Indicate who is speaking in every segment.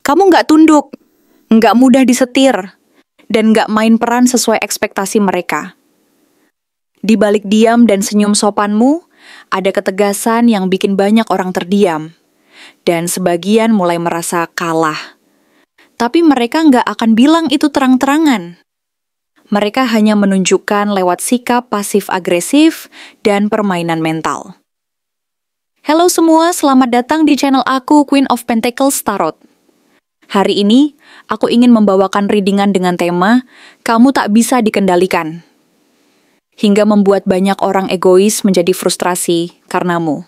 Speaker 1: Kamu nggak tunduk, nggak mudah disetir, dan nggak main peran sesuai ekspektasi mereka. Di balik diam dan senyum sopanmu, ada ketegasan yang bikin banyak orang terdiam, dan sebagian mulai merasa kalah. Tapi mereka nggak akan bilang itu terang-terangan. Mereka hanya menunjukkan lewat sikap pasif-agresif dan permainan mental. Halo semua, selamat datang di channel aku, Queen of Pentacles Tarot. Hari ini, aku ingin membawakan readingan dengan tema, kamu tak bisa dikendalikan. Hingga membuat banyak orang egois menjadi frustrasi karenamu.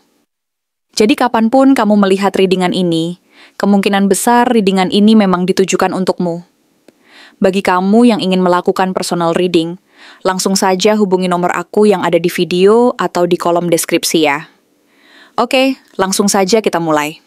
Speaker 1: Jadi kapanpun kamu melihat readingan ini, kemungkinan besar readingan ini memang ditujukan untukmu. Bagi kamu yang ingin melakukan personal reading, langsung saja hubungi nomor aku yang ada di video atau di kolom deskripsi ya. Oke, langsung saja kita mulai.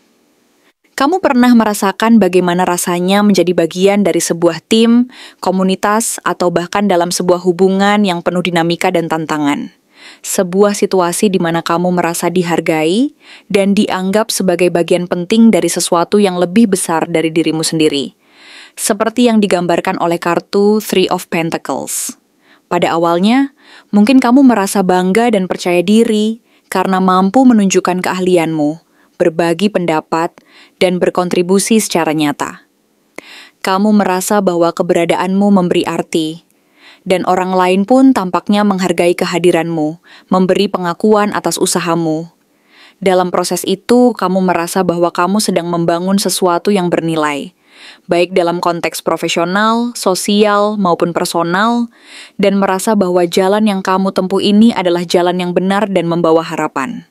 Speaker 1: Kamu pernah merasakan bagaimana rasanya menjadi bagian dari sebuah tim, komunitas, atau bahkan dalam sebuah hubungan yang penuh dinamika dan tantangan. Sebuah situasi di mana kamu merasa dihargai dan dianggap sebagai bagian penting dari sesuatu yang lebih besar dari dirimu sendiri. Seperti yang digambarkan oleh kartu Three of Pentacles. Pada awalnya, mungkin kamu merasa bangga dan percaya diri karena mampu menunjukkan keahlianmu, berbagi pendapat, dan berkontribusi secara nyata. Kamu merasa bahwa keberadaanmu memberi arti, dan orang lain pun tampaknya menghargai kehadiranmu, memberi pengakuan atas usahamu. Dalam proses itu, kamu merasa bahwa kamu sedang membangun sesuatu yang bernilai, baik dalam konteks profesional, sosial, maupun personal, dan merasa bahwa jalan yang kamu tempuh ini adalah jalan yang benar dan membawa harapan.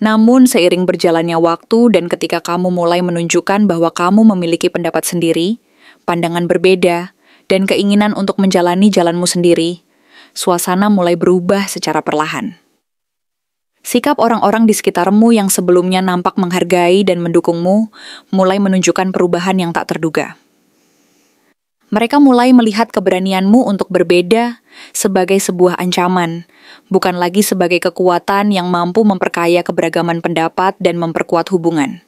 Speaker 1: Namun, seiring berjalannya waktu dan ketika kamu mulai menunjukkan bahwa kamu memiliki pendapat sendiri, pandangan berbeda, dan keinginan untuk menjalani jalanmu sendiri, suasana mulai berubah secara perlahan. Sikap orang-orang di sekitarmu yang sebelumnya nampak menghargai dan mendukungmu mulai menunjukkan perubahan yang tak terduga. Mereka mulai melihat keberanianmu untuk berbeda sebagai sebuah ancaman, bukan lagi sebagai kekuatan yang mampu memperkaya keberagaman pendapat dan memperkuat hubungan.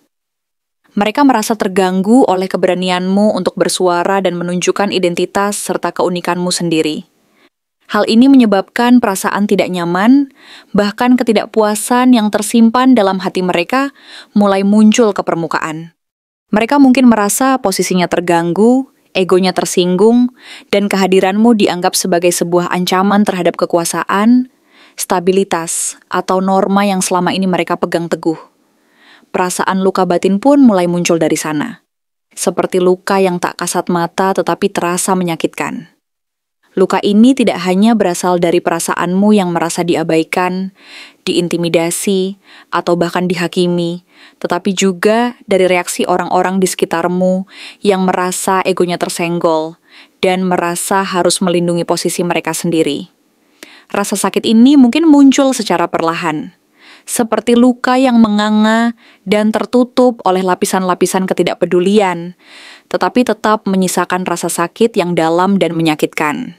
Speaker 1: Mereka merasa terganggu oleh keberanianmu untuk bersuara dan menunjukkan identitas serta keunikanmu sendiri. Hal ini menyebabkan perasaan tidak nyaman, bahkan ketidakpuasan yang tersimpan dalam hati mereka mulai muncul ke permukaan. Mereka mungkin merasa posisinya terganggu, egonya tersinggung, dan kehadiranmu dianggap sebagai sebuah ancaman terhadap kekuasaan, stabilitas, atau norma yang selama ini mereka pegang teguh. Perasaan luka batin pun mulai muncul dari sana. Seperti luka yang tak kasat mata tetapi terasa menyakitkan. Luka ini tidak hanya berasal dari perasaanmu yang merasa diabaikan, diintimidasi, atau bahkan dihakimi, tetapi juga dari reaksi orang-orang di sekitarmu yang merasa egonya tersenggol dan merasa harus melindungi posisi mereka sendiri. Rasa sakit ini mungkin muncul secara perlahan, seperti luka yang menganga dan tertutup oleh lapisan-lapisan ketidakpedulian, tetapi tetap menyisakan rasa sakit yang dalam dan menyakitkan.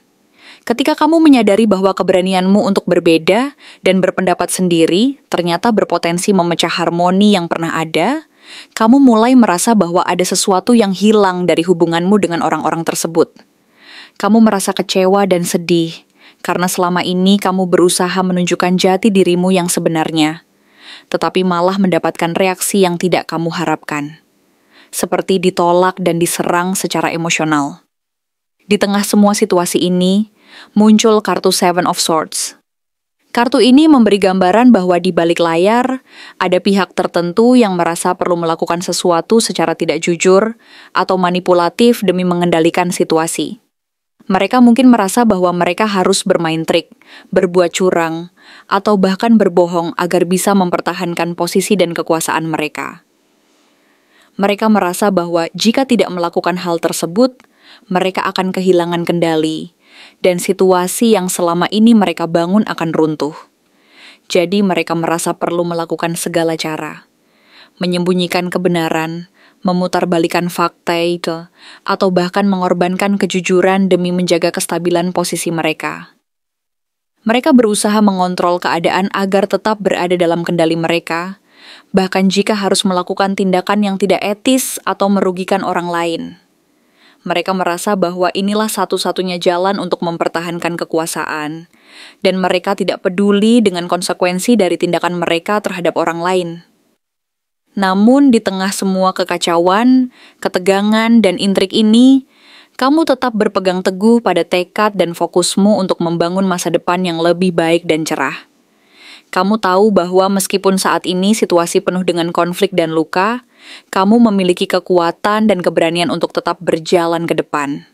Speaker 1: Ketika kamu menyadari bahwa keberanianmu untuk berbeda dan berpendapat sendiri ternyata berpotensi memecah harmoni yang pernah ada, kamu mulai merasa bahwa ada sesuatu yang hilang dari hubunganmu dengan orang-orang tersebut. Kamu merasa kecewa dan sedih, karena selama ini kamu berusaha menunjukkan jati dirimu yang sebenarnya, tetapi malah mendapatkan reaksi yang tidak kamu harapkan. Seperti ditolak dan diserang secara emosional. Di tengah semua situasi ini, muncul kartu Seven of Swords. Kartu ini memberi gambaran bahwa di balik layar, ada pihak tertentu yang merasa perlu melakukan sesuatu secara tidak jujur atau manipulatif demi mengendalikan situasi. Mereka mungkin merasa bahwa mereka harus bermain trik, berbuat curang, atau bahkan berbohong agar bisa mempertahankan posisi dan kekuasaan mereka. Mereka merasa bahwa jika tidak melakukan hal tersebut, mereka akan kehilangan kendali, dan situasi yang selama ini mereka bangun akan runtuh. Jadi mereka merasa perlu melakukan segala cara. Menyembunyikan kebenaran, memutarbalikan fakta itu, atau bahkan mengorbankan kejujuran demi menjaga kestabilan posisi mereka. Mereka berusaha mengontrol keadaan agar tetap berada dalam kendali mereka, bahkan jika harus melakukan tindakan yang tidak etis atau merugikan orang lain. Mereka merasa bahwa inilah satu-satunya jalan untuk mempertahankan kekuasaan, dan mereka tidak peduli dengan konsekuensi dari tindakan mereka terhadap orang lain. Namun di tengah semua kekacauan, ketegangan, dan intrik ini, kamu tetap berpegang teguh pada tekad dan fokusmu untuk membangun masa depan yang lebih baik dan cerah. Kamu tahu bahwa meskipun saat ini situasi penuh dengan konflik dan luka, kamu memiliki kekuatan dan keberanian untuk tetap berjalan ke depan.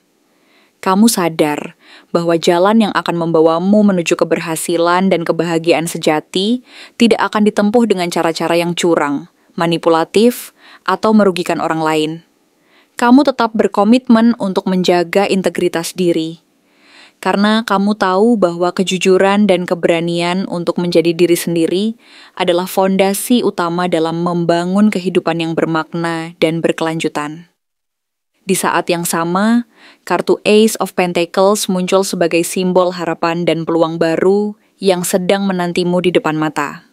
Speaker 1: Kamu sadar bahwa jalan yang akan membawamu menuju keberhasilan dan kebahagiaan sejati tidak akan ditempuh dengan cara-cara yang curang, manipulatif, atau merugikan orang lain. Kamu tetap berkomitmen untuk menjaga integritas diri. Karena kamu tahu bahwa kejujuran dan keberanian untuk menjadi diri sendiri adalah fondasi utama dalam membangun kehidupan yang bermakna dan berkelanjutan. Di saat yang sama, kartu Ace of Pentacles muncul sebagai simbol harapan dan peluang baru yang sedang menantimu di depan mata.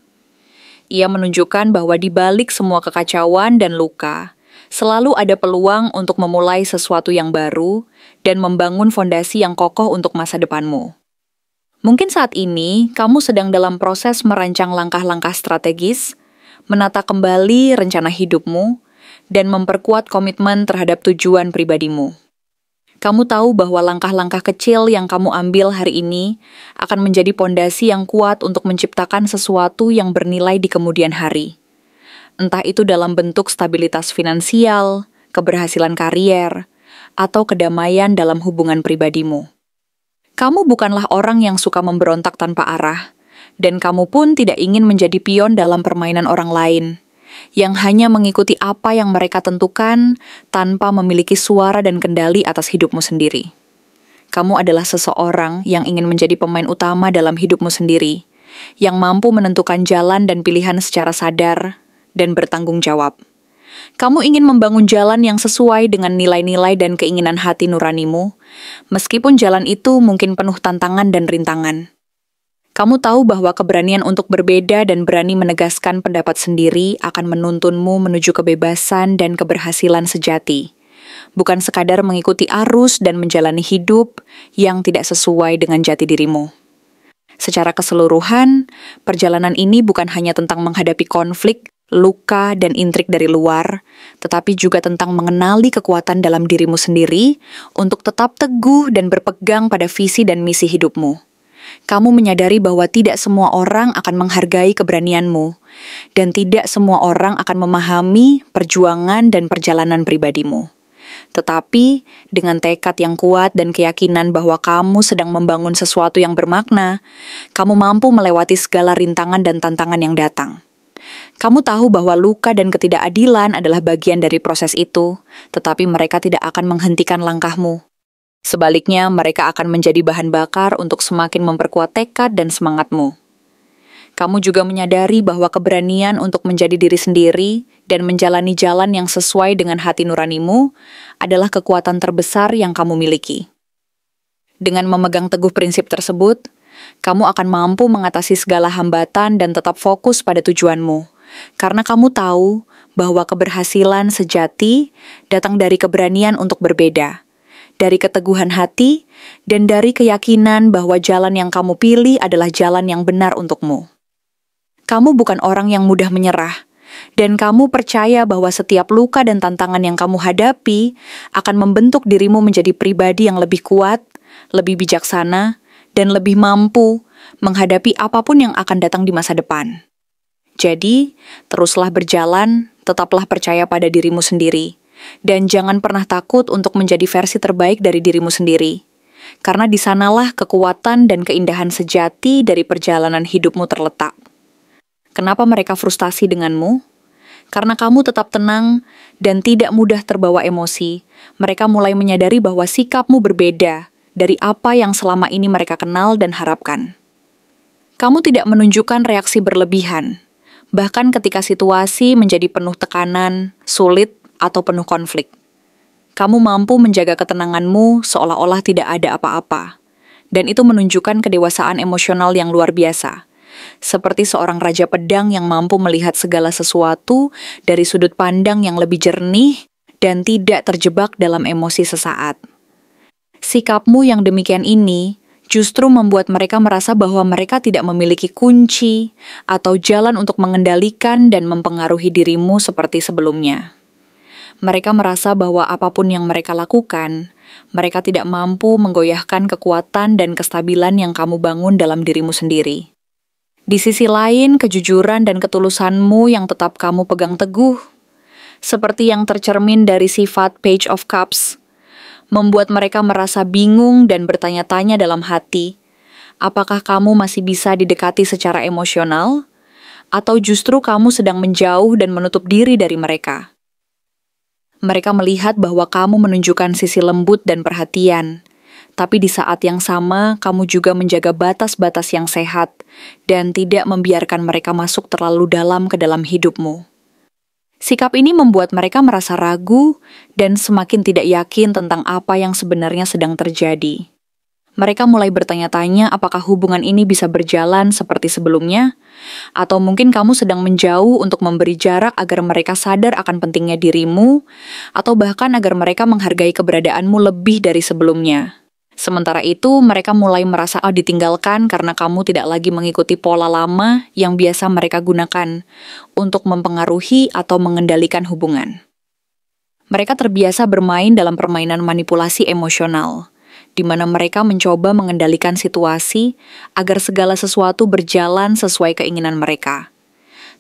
Speaker 1: Ia menunjukkan bahwa di balik semua kekacauan dan luka, selalu ada peluang untuk memulai sesuatu yang baru dan membangun fondasi yang kokoh untuk masa depanmu. Mungkin saat ini, kamu sedang dalam proses merancang langkah-langkah strategis, menata kembali rencana hidupmu, dan memperkuat komitmen terhadap tujuan pribadimu. Kamu tahu bahwa langkah-langkah kecil yang kamu ambil hari ini akan menjadi fondasi yang kuat untuk menciptakan sesuatu yang bernilai di kemudian hari. Entah itu dalam bentuk stabilitas finansial, keberhasilan karier, atau kedamaian dalam hubungan pribadimu. Kamu bukanlah orang yang suka memberontak tanpa arah, dan kamu pun tidak ingin menjadi pion dalam permainan orang lain, yang hanya mengikuti apa yang mereka tentukan tanpa memiliki suara dan kendali atas hidupmu sendiri. Kamu adalah seseorang yang ingin menjadi pemain utama dalam hidupmu sendiri, yang mampu menentukan jalan dan pilihan secara sadar dan bertanggung jawab. Kamu ingin membangun jalan yang sesuai dengan nilai-nilai dan keinginan hati nuranimu, meskipun jalan itu mungkin penuh tantangan dan rintangan. Kamu tahu bahwa keberanian untuk berbeda dan berani menegaskan pendapat sendiri akan menuntunmu menuju kebebasan dan keberhasilan sejati, bukan sekadar mengikuti arus dan menjalani hidup yang tidak sesuai dengan jati dirimu. Secara keseluruhan, perjalanan ini bukan hanya tentang menghadapi konflik, luka, dan intrik dari luar, tetapi juga tentang mengenali kekuatan dalam dirimu sendiri untuk tetap teguh dan berpegang pada visi dan misi hidupmu. Kamu menyadari bahwa tidak semua orang akan menghargai keberanianmu, dan tidak semua orang akan memahami perjuangan dan perjalanan pribadimu. Tetapi, dengan tekad yang kuat dan keyakinan bahwa kamu sedang membangun sesuatu yang bermakna, kamu mampu melewati segala rintangan dan tantangan yang datang. Kamu tahu bahwa luka dan ketidakadilan adalah bagian dari proses itu, tetapi mereka tidak akan menghentikan langkahmu. Sebaliknya, mereka akan menjadi bahan bakar untuk semakin memperkuat tekad dan semangatmu. Kamu juga menyadari bahwa keberanian untuk menjadi diri sendiri dan menjalani jalan yang sesuai dengan hati nuranimu adalah kekuatan terbesar yang kamu miliki. Dengan memegang teguh prinsip tersebut, kamu akan mampu mengatasi segala hambatan dan tetap fokus pada tujuanmu, karena kamu tahu bahwa keberhasilan sejati datang dari keberanian untuk berbeda, dari keteguhan hati, dan dari keyakinan bahwa jalan yang kamu pilih adalah jalan yang benar untukmu. Kamu bukan orang yang mudah menyerah, dan kamu percaya bahwa setiap luka dan tantangan yang kamu hadapi akan membentuk dirimu menjadi pribadi yang lebih kuat, lebih bijaksana, dan lebih mampu menghadapi apapun yang akan datang di masa depan. Jadi, teruslah berjalan, tetaplah percaya pada dirimu sendiri, dan jangan pernah takut untuk menjadi versi terbaik dari dirimu sendiri. Karena di sanalah kekuatan dan keindahan sejati dari perjalanan hidupmu terletak. Kenapa mereka frustasi denganmu? Karena kamu tetap tenang dan tidak mudah terbawa emosi. Mereka mulai menyadari bahwa sikapmu berbeda dari apa yang selama ini mereka kenal dan harapkan. Kamu tidak menunjukkan reaksi berlebihan, bahkan ketika situasi menjadi penuh tekanan, sulit, atau penuh konflik. Kamu mampu menjaga ketenanganmu seolah-olah tidak ada apa-apa, dan itu menunjukkan kedewasaan emosional yang luar biasa, seperti seorang raja pedang yang mampu melihat segala sesuatu dari sudut pandang yang lebih jernih dan tidak terjebak dalam emosi sesaat. Sikapmu yang demikian ini justru membuat mereka merasa bahwa mereka tidak memiliki kunci atau jalan untuk mengendalikan dan mempengaruhi dirimu seperti sebelumnya. Mereka merasa bahwa apapun yang mereka lakukan, mereka tidak mampu menggoyahkan kekuatan dan kestabilan yang kamu bangun dalam dirimu sendiri. Di sisi lain, kejujuran dan ketulusanmu yang tetap kamu pegang teguh, seperti yang tercermin dari sifat Page of Cups, membuat mereka merasa bingung dan bertanya-tanya dalam hati, apakah kamu masih bisa didekati secara emosional, atau justru kamu sedang menjauh dan menutup diri dari mereka. Mereka melihat bahwa kamu menunjukkan sisi lembut dan perhatian, tapi di saat yang sama kamu juga menjaga batas-batas yang sehat dan tidak membiarkan mereka masuk terlalu dalam ke dalam hidupmu. Sikap ini membuat mereka merasa ragu dan semakin tidak yakin tentang apa yang sebenarnya sedang terjadi. Mereka mulai bertanya-tanya apakah hubungan ini bisa berjalan seperti sebelumnya, atau mungkin kamu sedang menjauh untuk memberi jarak agar mereka sadar akan pentingnya dirimu, atau bahkan agar mereka menghargai keberadaanmu lebih dari sebelumnya. Sementara itu, mereka mulai merasa ditinggalkan karena kamu tidak lagi mengikuti pola lama yang biasa mereka gunakan untuk mempengaruhi atau mengendalikan hubungan. Mereka terbiasa bermain dalam permainan manipulasi emosional, di mana mereka mencoba mengendalikan situasi agar segala sesuatu berjalan sesuai keinginan mereka.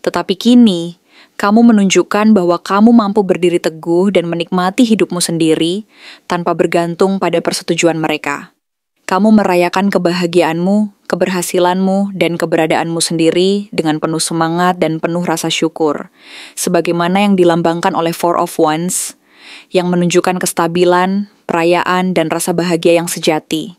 Speaker 1: Tetapi kini, kamu menunjukkan bahwa kamu mampu berdiri teguh dan menikmati hidupmu sendiri tanpa bergantung pada persetujuan mereka. Kamu merayakan kebahagiaanmu, keberhasilanmu, dan keberadaanmu sendiri dengan penuh semangat dan penuh rasa syukur, sebagaimana yang dilambangkan oleh Four of Wands, yang menunjukkan kestabilan, perayaan, dan rasa bahagia yang sejati.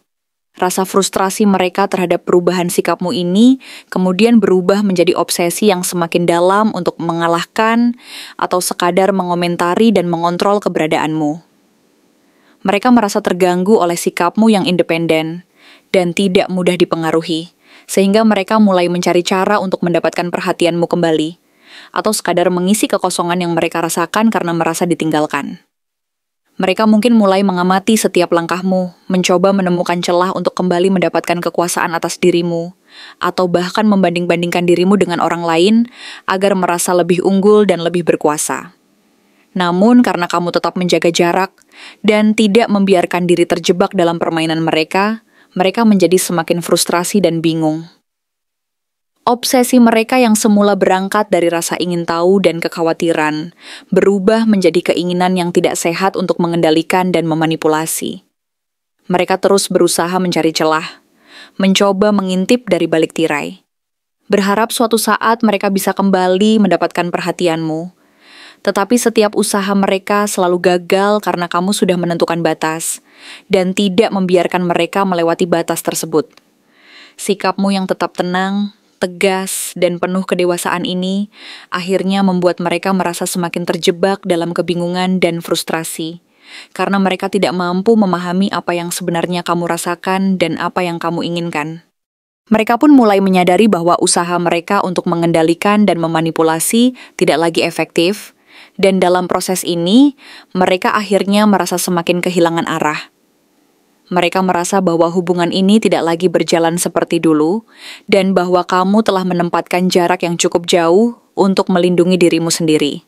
Speaker 1: Rasa frustrasi mereka terhadap perubahan sikapmu ini kemudian berubah menjadi obsesi yang semakin dalam untuk mengalahkan atau sekadar mengomentari dan mengontrol keberadaanmu. Mereka merasa terganggu oleh sikapmu yang independen dan tidak mudah dipengaruhi, sehingga mereka mulai mencari cara untuk mendapatkan perhatianmu kembali, atau sekadar mengisi kekosongan yang mereka rasakan karena merasa ditinggalkan. Mereka mungkin mulai mengamati setiap langkahmu, mencoba menemukan celah untuk kembali mendapatkan kekuasaan atas dirimu, atau bahkan membanding-bandingkan dirimu dengan orang lain agar merasa lebih unggul dan lebih berkuasa. Namun karena kamu tetap menjaga jarak dan tidak membiarkan diri terjebak dalam permainan mereka, mereka menjadi semakin frustrasi dan bingung. Obsesi mereka yang semula berangkat dari rasa ingin tahu dan kekhawatiran berubah menjadi keinginan yang tidak sehat untuk mengendalikan dan memanipulasi. Mereka terus berusaha mencari celah, mencoba mengintip dari balik tirai. Berharap suatu saat mereka bisa kembali mendapatkan perhatianmu. Tetapi setiap usaha mereka selalu gagal karena kamu sudah menentukan batas dan tidak membiarkan mereka melewati batas tersebut. Sikapmu yang tetap tenang, tegas, dan penuh kedewasaan ini akhirnya membuat mereka merasa semakin terjebak dalam kebingungan dan frustrasi, karena mereka tidak mampu memahami apa yang sebenarnya kamu rasakan dan apa yang kamu inginkan. Mereka pun mulai menyadari bahwa usaha mereka untuk mengendalikan dan memanipulasi tidak lagi efektif, dan dalam proses ini, mereka akhirnya merasa semakin kehilangan arah. Mereka merasa bahwa hubungan ini tidak lagi berjalan seperti dulu, dan bahwa kamu telah menempatkan jarak yang cukup jauh untuk melindungi dirimu sendiri.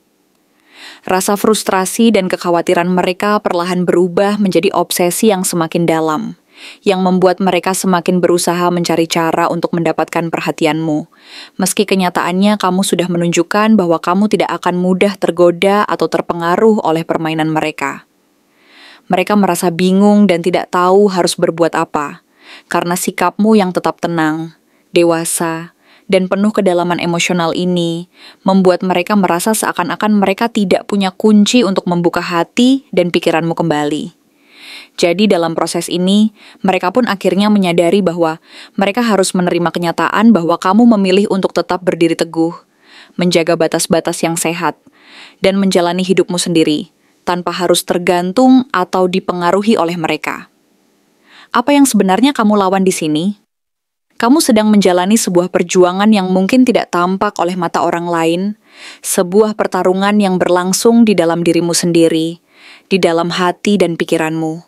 Speaker 1: Rasa frustrasi dan kekhawatiran mereka perlahan berubah menjadi obsesi yang semakin dalam, yang membuat mereka semakin berusaha mencari cara untuk mendapatkan perhatianmu, meski kenyataannya kamu sudah menunjukkan bahwa kamu tidak akan mudah tergoda atau terpengaruh oleh permainan mereka. Mereka merasa bingung dan tidak tahu harus berbuat apa, karena sikapmu yang tetap tenang, dewasa, dan penuh kedalaman emosional ini membuat mereka merasa seakan-akan mereka tidak punya kunci untuk membuka hati dan pikiranmu kembali. Jadi dalam proses ini, mereka pun akhirnya menyadari bahwa mereka harus menerima kenyataan bahwa kamu memilih untuk tetap berdiri teguh, menjaga batas-batas yang sehat, dan menjalani hidupmu sendiri, tanpa harus tergantung atau dipengaruhi oleh mereka. Apa yang sebenarnya kamu lawan di sini? Kamu sedang menjalani sebuah perjuangan yang mungkin tidak tampak oleh mata orang lain, sebuah pertarungan yang berlangsung di dalam dirimu sendiri, di dalam hati dan pikiranmu,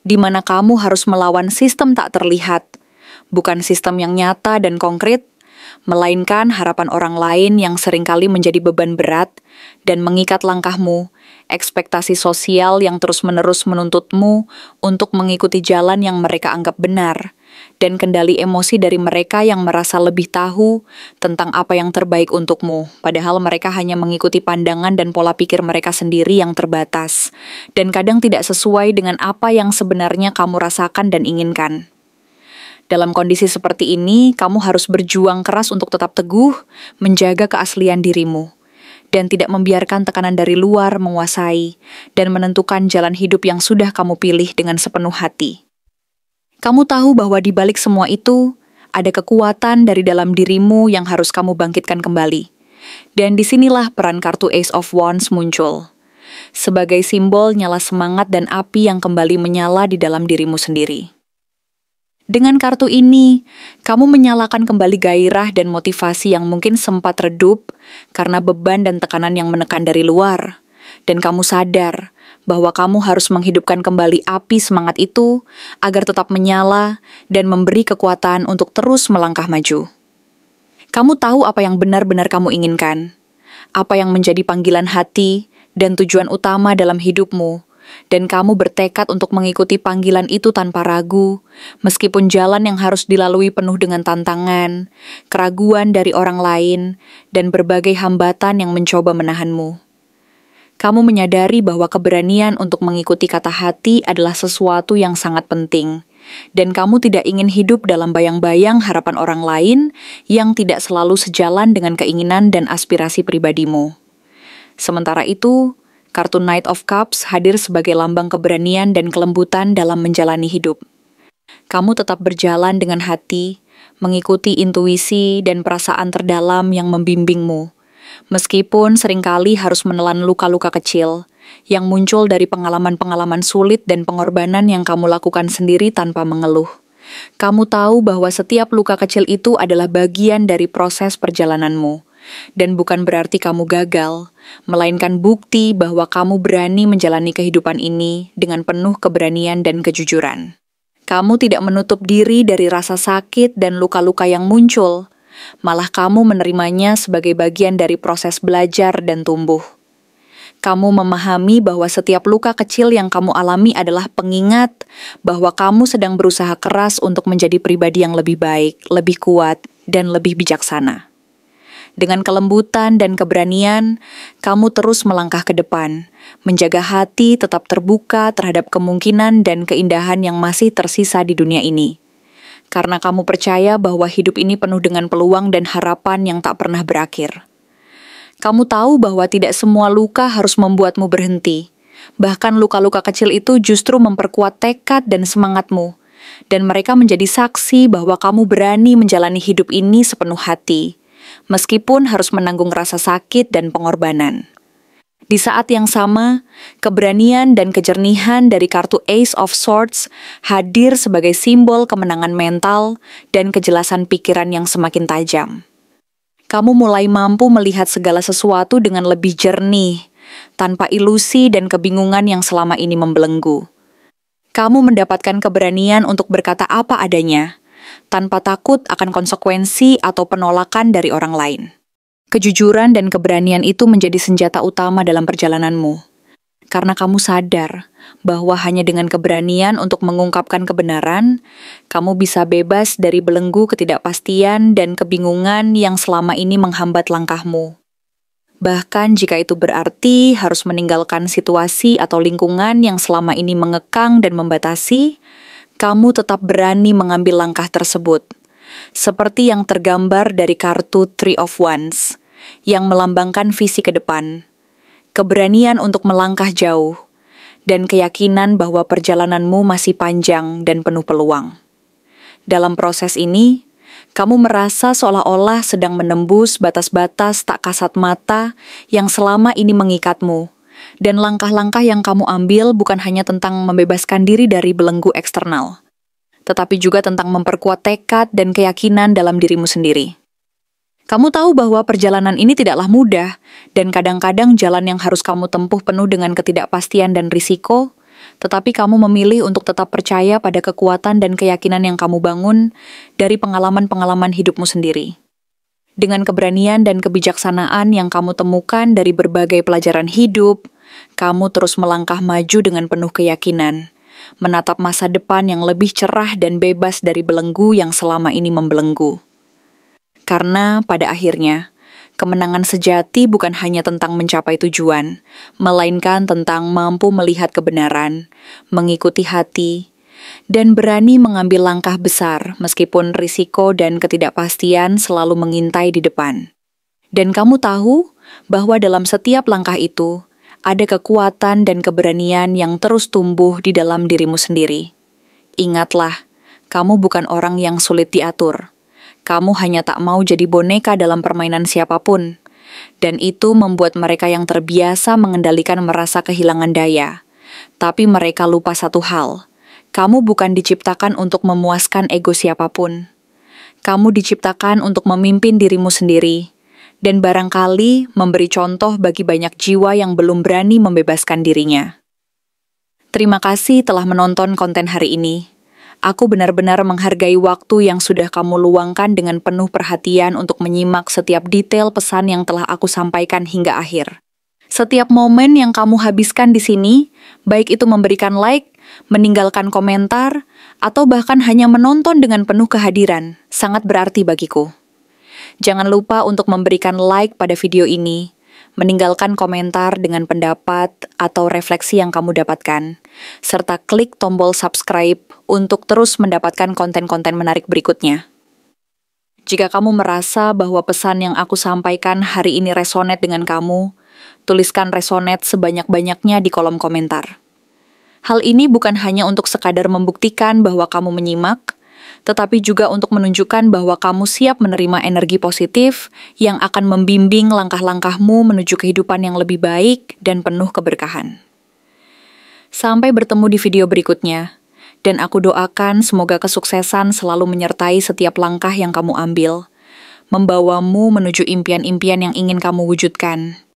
Speaker 1: di mana kamu harus melawan sistem tak terlihat, bukan sistem yang nyata dan konkret, melainkan harapan orang lain yang seringkali menjadi beban berat dan mengikat langkahmu, ekspektasi sosial yang terus-menerus menuntutmu untuk mengikuti jalan yang mereka anggap benar, dan kendali emosi dari mereka yang merasa lebih tahu tentang apa yang terbaik untukmu, padahal mereka hanya mengikuti pandangan dan pola pikir mereka sendiri yang terbatas, dan kadang tidak sesuai dengan apa yang sebenarnya kamu rasakan dan inginkan. Dalam kondisi seperti ini, kamu harus berjuang keras untuk tetap teguh, menjaga keaslian dirimu, dan tidak membiarkan tekanan dari luar menguasai dan menentukan jalan hidup yang sudah kamu pilih dengan sepenuh hati. Kamu tahu bahwa di balik semua itu, ada kekuatan dari dalam dirimu yang harus kamu bangkitkan kembali. Dan disinilah peran kartu Ace of Wands muncul. Sebagai simbol nyala semangat dan api yang kembali menyala di dalam dirimu sendiri. Dengan kartu ini, kamu menyalakan kembali gairah dan motivasi yang mungkin sempat redup karena beban dan tekanan yang menekan dari luar. Dan kamu sadar bahwa kamu harus menghidupkan kembali api semangat itu agar tetap menyala dan memberi kekuatan untuk terus melangkah maju. Kamu tahu apa yang benar-benar kamu inginkan, apa yang menjadi panggilan hati dan tujuan utama dalam hidupmu, dan kamu bertekad untuk mengikuti panggilan itu tanpa ragu, meskipun jalan yang harus dilalui penuh dengan tantangan, keraguan dari orang lain, dan berbagai hambatan yang mencoba menahanmu. Kamu menyadari bahwa keberanian untuk mengikuti kata hati adalah sesuatu yang sangat penting, dan kamu tidak ingin hidup dalam bayang-bayang harapan orang lain yang tidak selalu sejalan dengan keinginan dan aspirasi pribadimu. Sementara itu, kartu Knight of Cups hadir sebagai lambang keberanian dan kelembutan dalam menjalani hidup. Kamu tetap berjalan dengan hati, mengikuti intuisi dan perasaan terdalam yang membimbingmu, meskipun seringkali harus menelan luka-luka kecil yang muncul dari pengalaman-pengalaman sulit dan pengorbanan yang kamu lakukan sendiri tanpa mengeluh. Kamu tahu bahwa setiap luka kecil itu adalah bagian dari proses perjalananmu, dan bukan berarti kamu gagal, melainkan bukti bahwa kamu berani menjalani kehidupan ini dengan penuh keberanian dan kejujuran. Kamu tidak menutup diri dari rasa sakit dan luka-luka yang muncul, malah kamu menerimanya sebagai bagian dari proses belajar dan tumbuh. Kamu memahami bahwa setiap luka kecil yang kamu alami adalah pengingat bahwa kamu sedang berusaha keras untuk menjadi pribadi yang lebih baik, lebih kuat, dan lebih bijaksana. Dengan kelembutan dan keberanian, kamu terus melangkah ke depan, menjaga hati tetap terbuka terhadap kemungkinan dan keindahan yang masih tersisa di dunia ini. Karena kamu percaya bahwa hidup ini penuh dengan peluang dan harapan yang tak pernah berakhir. Kamu tahu bahwa tidak semua luka harus membuatmu berhenti. Bahkan luka-luka kecil itu justru memperkuat tekad dan semangatmu. Dan mereka menjadi saksi bahwa kamu berani menjalani hidup ini sepenuh hati, meskipun harus menanggung rasa sakit dan pengorbanan. Di saat yang sama, keberanian dan kejernihan dari kartu Ace of Swords hadir sebagai simbol kemenangan mental dan kejelasan pikiran yang semakin tajam. Kamu mulai mampu melihat segala sesuatu dengan lebih jernih, tanpa ilusi dan kebingungan yang selama ini membelenggu. Kamu mendapatkan keberanian untuk berkata apa adanya, tanpa takut akan konsekuensi atau penolakan dari orang lain. Kejujuran dan keberanian itu menjadi senjata utama dalam perjalananmu, karena kamu sadar bahwa hanya dengan keberanian untuk mengungkapkan kebenaran, kamu bisa bebas dari belenggu ketidakpastian dan kebingungan yang selama ini menghambat langkahmu. Bahkan jika itu berarti harus meninggalkan situasi atau lingkungan yang selama ini mengekang dan membatasi, kamu tetap berani mengambil langkah tersebut, seperti yang tergambar dari kartu Three of Wands, yang melambangkan visi ke depan, keberanian untuk melangkah jauh, dan keyakinan bahwa perjalananmu masih panjang dan penuh peluang. Dalam proses ini, kamu merasa seolah-olah sedang menembus batas-batas tak kasat mata yang selama ini mengikatmu, dan langkah-langkah yang kamu ambil bukan hanya tentang membebaskan diri dari belenggu eksternal, tetapi juga tentang memperkuat tekad dan keyakinan dalam dirimu sendiri. Kamu tahu bahwa perjalanan ini tidaklah mudah, dan kadang-kadang jalan yang harus kamu tempuh penuh dengan ketidakpastian dan risiko, tetapi kamu memilih untuk tetap percaya pada kekuatan dan keyakinan yang kamu bangun dari pengalaman-pengalaman hidupmu sendiri. Dengan keberanian dan kebijaksanaan yang kamu temukan dari berbagai pelajaran hidup, kamu terus melangkah maju dengan penuh keyakinan, menatap masa depan yang lebih cerah dan bebas dari belenggu yang selama ini membelenggu. Karena pada akhirnya, kemenangan sejati bukan hanya tentang mencapai tujuan, melainkan tentang mampu melihat kebenaran, mengikuti hati, dan berani mengambil langkah besar meskipun risiko dan ketidakpastian selalu mengintai di depan. Dan kamu tahu bahwa dalam setiap langkah itu, ada kekuatan dan keberanian yang terus tumbuh di dalam dirimu sendiri. Ingatlah, kamu bukan orang yang sulit diatur. Kamu hanya tak mau jadi boneka dalam permainan siapapun. Dan itu membuat mereka yang terbiasa mengendalikan merasa kehilangan daya. Tapi mereka lupa satu hal. Kamu bukan diciptakan untuk memuaskan ego siapapun. Kamu diciptakan untuk memimpin dirimu sendiri, dan barangkali memberi contoh bagi banyak jiwa yang belum berani membebaskan dirinya. Terima kasih telah menonton konten hari ini. Aku benar-benar menghargai waktu yang sudah kamu luangkan dengan penuh perhatian untuk menyimak setiap detail pesan yang telah aku sampaikan hingga akhir. Setiap momen yang kamu habiskan di sini, baik itu memberikan like, meninggalkan komentar, atau bahkan hanya menonton dengan penuh kehadiran, sangat berarti bagiku. Jangan lupa untuk memberikan like pada video ini, meninggalkan komentar dengan pendapat atau refleksi yang kamu dapatkan, serta klik tombol subscribe untuk terus mendapatkan konten-konten menarik berikutnya. Jika kamu merasa bahwa pesan yang aku sampaikan hari ini resonate dengan kamu, tuliskan resonate sebanyak-banyaknya di kolom komentar. Hal ini bukan hanya untuk sekadar membuktikan bahwa kamu menyimak, tetapi juga untuk menunjukkan bahwa kamu siap menerima energi positif yang akan membimbing langkah-langkahmu menuju kehidupan yang lebih baik dan penuh keberkahan. Sampai bertemu di video berikutnya, dan aku doakan semoga kesuksesan selalu menyertai setiap langkah yang kamu ambil, membawamu menuju impian-impian yang ingin kamu wujudkan.